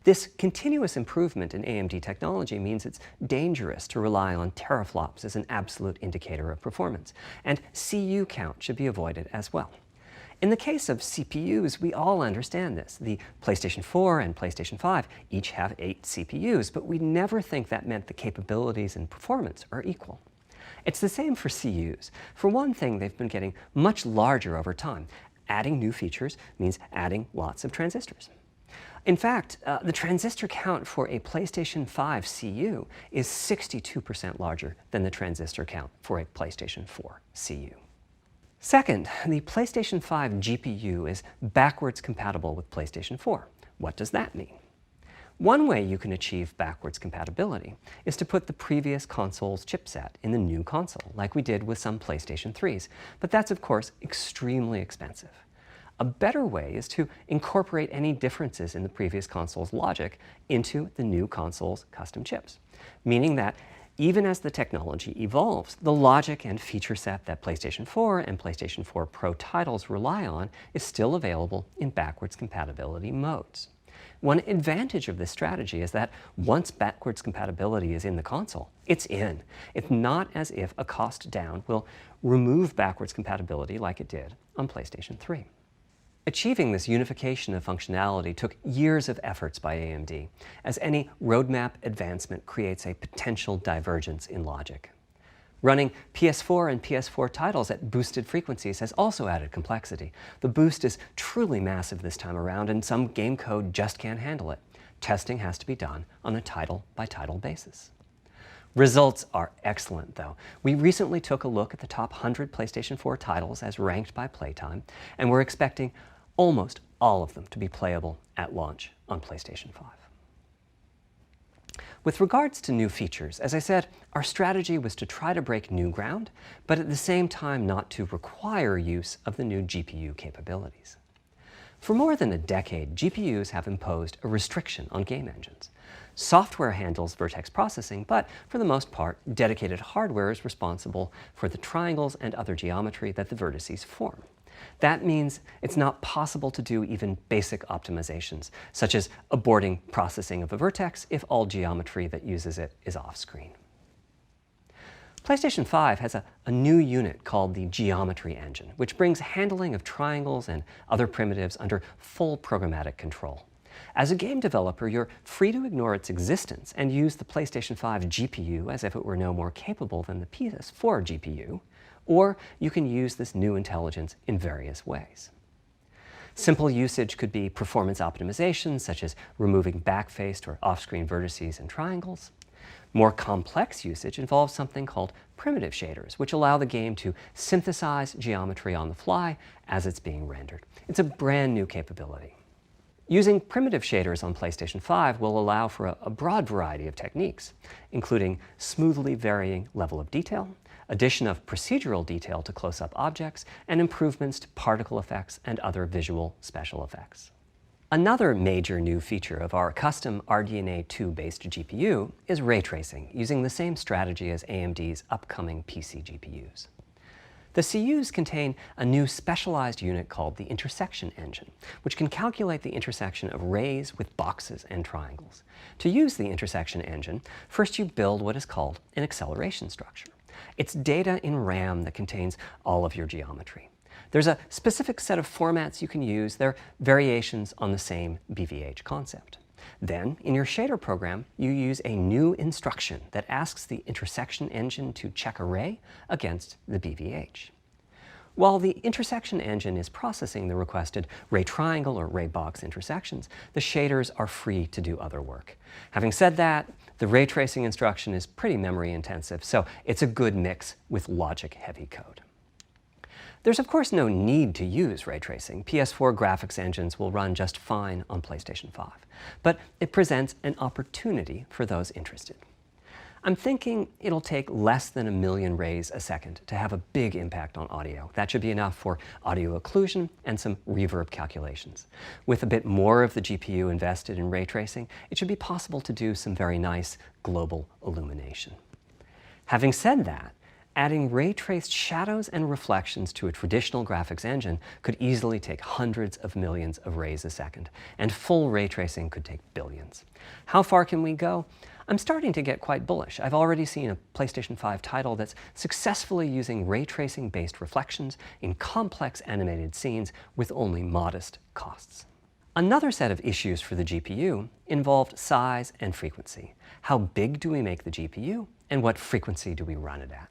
This continuous improvement in AMD technology means it's dangerous to rely on teraflops as an absolute indicator of performance, and CU count should be avoided as well. In the case of CPUs, we all understand this. The PlayStation 4 and PlayStation 5 each have 8 CPUs, but we never think that meant the capabilities and performance are equal. It's the same for CUs. For one thing, they've been getting much larger over time. Adding new features means adding lots of transistors. In fact, the transistor count for a PlayStation 5 CU is 62% larger than the transistor count for a PlayStation 4 CU. Second, the PlayStation 5 GPU is backwards compatible with PlayStation 4. What does that mean? One way you can achieve backwards compatibility is to put the previous console's chipset in the new console, like we did with some PlayStation 3s, but that's of course extremely expensive. A better way is to incorporate any differences in the previous console's logic into the new console's custom chips, meaning that even as the technology evolves, the logic and feature set that PlayStation 4 and PlayStation 4 Pro titles rely on is still available in backwards compatibility modes. One advantage of this strategy is that once backwards compatibility is in the console, it's in. It's not as if a cost down will remove backwards compatibility like it did on PlayStation 3. Achieving this unification of functionality took years of efforts by AMD, as any roadmap advancement creates a potential divergence in logic. Running PS4 and PS4 titles at boosted frequencies has also added complexity. The boost is truly massive this time around, and some game code just can't handle it. Testing has to be done on a title-by-title basis. Results are excellent, though. We recently took a look at the top 100 PlayStation 4 titles as ranked by playtime, and we're expecting almost all of them to be playable at launch on PlayStation 5. With regards to new features, as I said, our strategy was to try to break new ground, but at the same time not to require use of the new GPU capabilities. For more than a decade, GPUs have imposed a restriction on game engines. Software handles vertex processing, but for the most part, dedicated hardware is responsible for the triangles and other geometry that the vertices form. That means it's not possible to do even basic optimizations, such as aborting processing of a vertex if all geometry that uses it is off-screen. PlayStation 5 has a new unit called the Geometry Engine, which brings handling of triangles and other primitives under full programmatic control. As a game developer, you're free to ignore its existence and use the PlayStation 5 GPU as if it were no more capable than the PS4 GPU, or you can use this new intelligence in various ways. Simple usage could be performance optimization, such as removing backfaced or off-screen vertices and triangles. More complex usage involves something called primitive shaders, which allow the game to synthesize geometry on the fly as it's being rendered. It's a brand new capability. Using primitive shaders on PlayStation 5 will allow for a broad variety of techniques, including smoothly varying level of detail, addition of procedural detail to close-up objects, and improvements to particle effects and other visual special effects. Another major new feature of our custom RDNA 2-based GPU is ray tracing, using the same strategy as AMD's upcoming PC GPUs. The CUs contain a new specialized unit called the intersection engine, which can calculate the intersection of rays with boxes and triangles. To use the intersection engine, first you build what is called an acceleration structure. It's data in RAM that contains all of your geometry. There's a specific set of formats you can use. They're variations on the same BVH concept. Then, in your shader program, you use a new instruction that asks the intersection engine to check a ray against the BVH. While the intersection engine is processing the requested ray triangle or ray box intersections, the shaders are free to do other work. Having said that, the ray tracing instruction is pretty memory intensive, so it's a good mix with logic-heavy code. There's of course no need to use ray tracing. PS4 graphics engines will run just fine on PlayStation 5, but it presents an opportunity for those interested. I'm thinking it'll take less than 1 million rays a second to have a big impact on audio. That should be enough for audio occlusion and some reverb calculations. With a bit more of the GPU invested in ray tracing, it should be possible to do some very nice global illumination. Having said that, Adding ray-traced shadows and reflections to a traditional graphics engine could easily take hundreds of millions of rays a second, and full ray tracing could take billions. How far can we go? I'm starting to get quite bullish. I've already seen a PlayStation 5 title that's successfully using ray tracing-based reflections in complex animated scenes with only modest costs. Another set of issues for the GPU involved size and frequency. How big do we make the GPU, and what frequency do we run it at?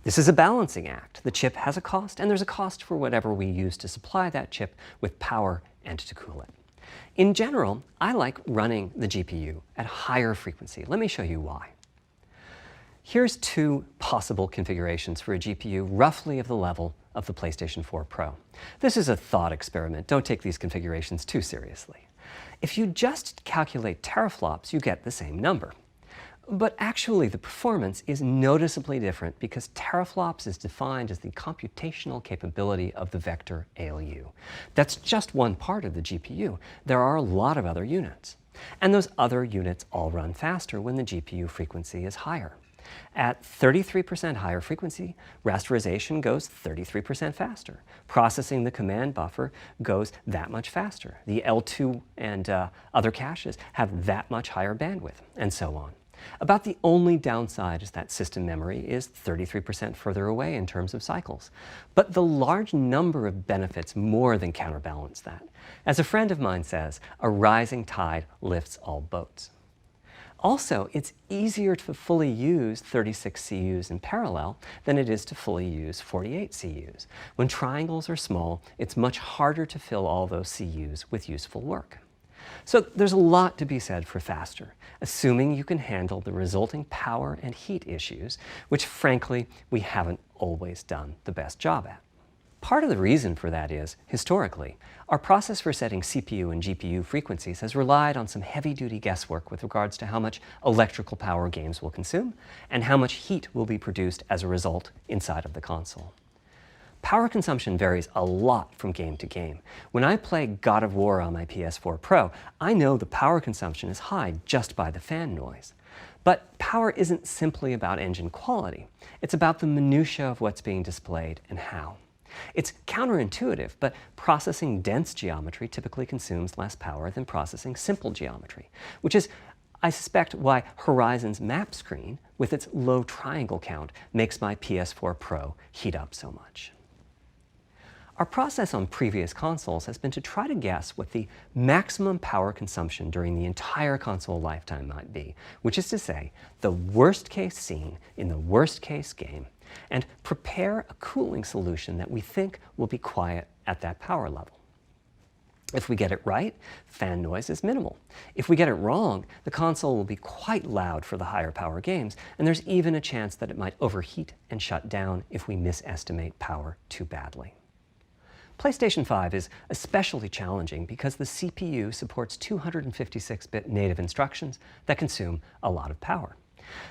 This is a balancing act. The chip has a cost, and there's a cost for whatever we use to supply that chip with power and to cool it. In general, I like running the GPU at higher frequency. Let me show you why. Here's two possible configurations for a GPU roughly of the level of the PlayStation 4 Pro. This is a thought experiment. Don't take these configurations too seriously. If you just calculate teraflops, you get the same number. But actually, the performance is noticeably different because teraflops is defined as the computational capability of the vector ALU. That's just one part of the GPU. There are a lot of other units. And those other units all run faster when the GPU frequency is higher. At 33% higher frequency, rasterization goes 33% faster. Processing the command buffer goes that much faster. The L2 and other caches have that much higher bandwidth, and so on. About the only downside is that system memory is 33% further away in terms of cycles. But the large number of benefits more than counterbalance that. As a friend of mine says, a rising tide lifts all boats. Also, it's easier to fully use 36 CUs in parallel than it is to fully use 48 CUs. When triangles are small, it's much harder to fill all those CUs with useful work. So there's a lot to be said for faster, assuming you can handle the resulting power and heat issues, which frankly, we haven't always done the best job at. Part of the reason for that is, historically, our process for setting CPU and GPU frequencies has relied on some heavy-duty guesswork with regards to how much electrical power games will consume and how much heat will be produced as a result inside of the console. Power consumption varies a lot from game to game. When I play God of War on my PS4 Pro, I know the power consumption is high just by the fan noise. But power isn't simply about engine quality. It's about the minutiae of what's being displayed and how. It's counterintuitive, but processing dense geometry typically consumes less power than processing simple geometry, which is, I suspect, why Horizon's map screen, with its low triangle count, makes my PS4 Pro heat up so much. Our process on previous consoles has been to try to guess what the maximum power consumption during the entire console lifetime might be, which is to say, the worst case scene in the worst case game, and prepare a cooling solution that we think will be quiet at that power level. If we get it right, fan noise is minimal. If we get it wrong, the console will be quite loud for the higher power games, and there's even a chance that it might overheat and shut down if we misestimate power too badly. PlayStation 5 is especially challenging because the CPU supports 256-bit native instructions that consume a lot of power.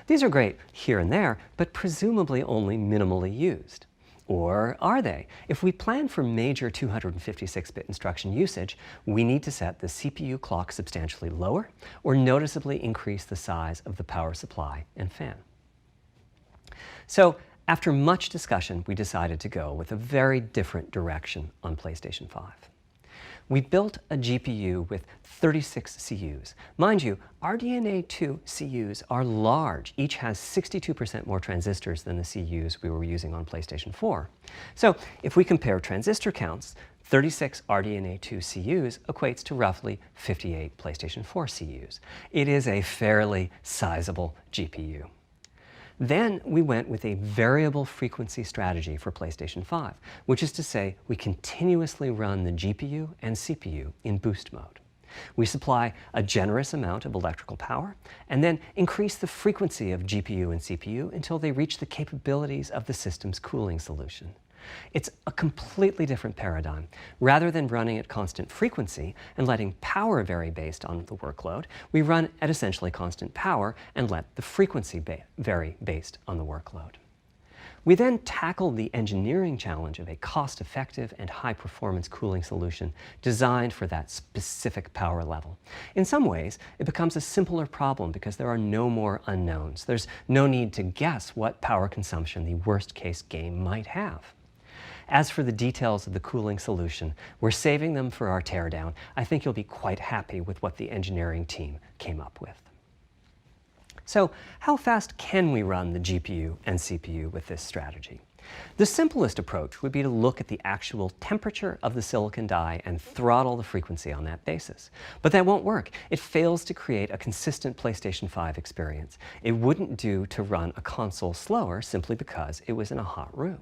These are great here and there, but presumably only minimally used. Or are they? If we plan for major 256-bit instruction usage, we need to set the CPU clock substantially lower or noticeably increase the size of the power supply and fan. So, after much discussion, we decided to go with a very different direction on PlayStation 5. We built a GPU with 36 CUs. Mind you, RDNA 2 CUs are large. Each has 62% more transistors than the CUs we were using on PlayStation 4. So if we compare transistor counts, 36 RDNA 2 CUs equates to roughly 58 PlayStation 4 CUs. It is a fairly sizable GPU. Then we went with a variable frequency strategy for PlayStation 5, which is to say we continuously run the GPU and CPU in boost mode. We supply a generous amount of electrical power and then increase the frequency of GPU and CPU until they reach the capabilities of the system's cooling solution. It's a completely different paradigm. Rather than running at constant frequency and letting power vary based on the workload, we run at essentially constant power and let the frequency vary based on the workload. We then tackled the engineering challenge of a cost-effective and high-performance cooling solution designed for that specific power level. In some ways, it becomes a simpler problem because there are no more unknowns. There's no need to guess what power consumption the worst-case game might have. As for the details of the cooling solution, we're saving them for our teardown. I think you'll be quite happy with what the engineering team came up with. So, how fast can we run the GPU and CPU with this strategy? The simplest approach would be to look at the actual temperature of the silicon die and throttle the frequency on that basis. But that won't work. It fails to create a consistent PlayStation 5 experience. It wouldn't do to run a console slower simply because it was in a hot room.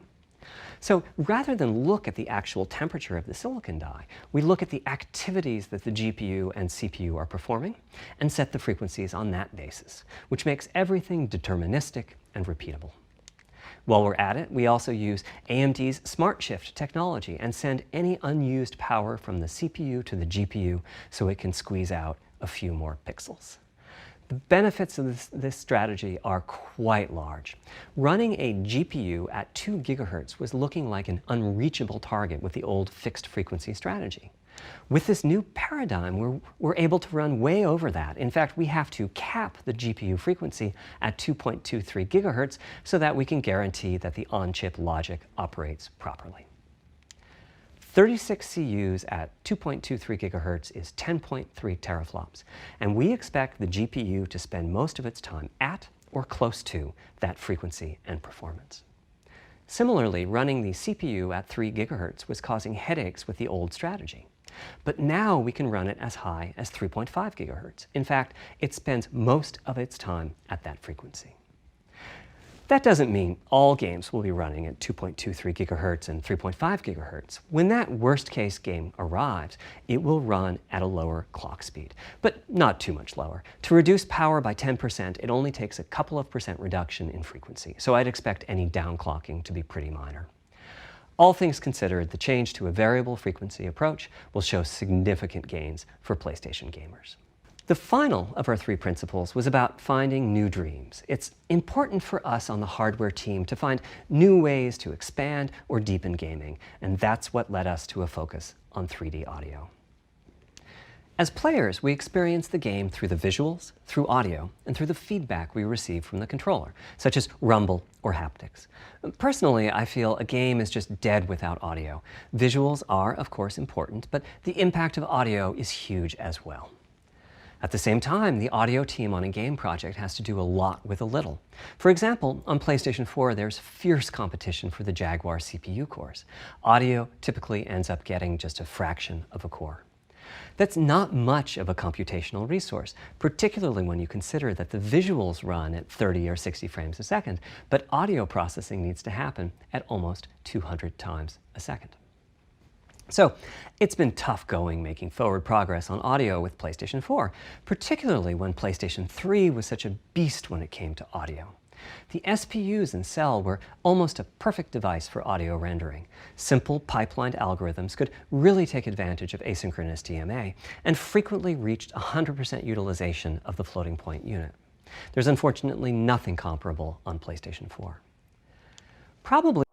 So rather than look at the actual temperature of the silicon die, we look at the activities that the GPU and CPU are performing and set the frequencies on that basis, which makes everything deterministic and repeatable. While we're at it, we also use AMD's Smart Shift technology and send any unused power from the CPU to the GPU so it can squeeze out a few more pixels. The benefits of this strategy are quite large. Running a GPU at 2 GHz was looking like an unreachable target with the old fixed frequency strategy. With this new paradigm, we're able to run way over that. In fact, we have to cap the GPU frequency at 2.23 GHz so that we can guarantee that the on-chip logic operates properly. 36 CUs at 2.23 GHz is 10.3 teraflops, and we expect the GPU to spend most of its time at or close to that frequency and performance. Similarly, running the CPU at 3 GHz was causing headaches with the old strategy. But now we can run it as high as 3.5 GHz. In fact, it spends most of its time at that frequency. That doesn't mean all games will be running at 2.23 GHz and 3.5 GHz. When that worst-case game arrives, it will run at a lower clock speed, but not too much lower. To reduce power by 10%, it only takes a couple of percent reduction in frequency, so I'd expect any downclocking to be pretty minor. All things considered, the change to a variable frequency approach will show significant gains for PlayStation gamers. The final of our 3 principles was about finding new dreams. It's important for us on the hardware team to find new ways to expand or deepen gaming, and that's what led us to a focus on 3D audio. As players, we experience the game through the visuals, through audio, and through the feedback we receive from the controller, such as rumble or haptics. Personally, I feel a game is just dead without audio. Visuals are, of course, important, but the impact of audio is huge as well. At the same time, the audio team on a game project has to do a lot with a little. For example, on PlayStation 4, there's fierce competition for the Jaguar CPU cores. Audio typically ends up getting just a fraction of a core. That's not much of a computational resource, particularly when you consider that the visuals run at 30 or 60 frames a second, but audio processing needs to happen at almost 200 times a second. So it's been tough going making forward progress on audio with PlayStation 4, particularly when PlayStation 3 was such a beast when it came to audio. The SPUs in Cell were almost a perfect device for audio rendering. Simple pipelined algorithms could really take advantage of asynchronous DMA and frequently reached 100% utilization of the floating point unit. There's unfortunately nothing comparable on PlayStation 4. Probably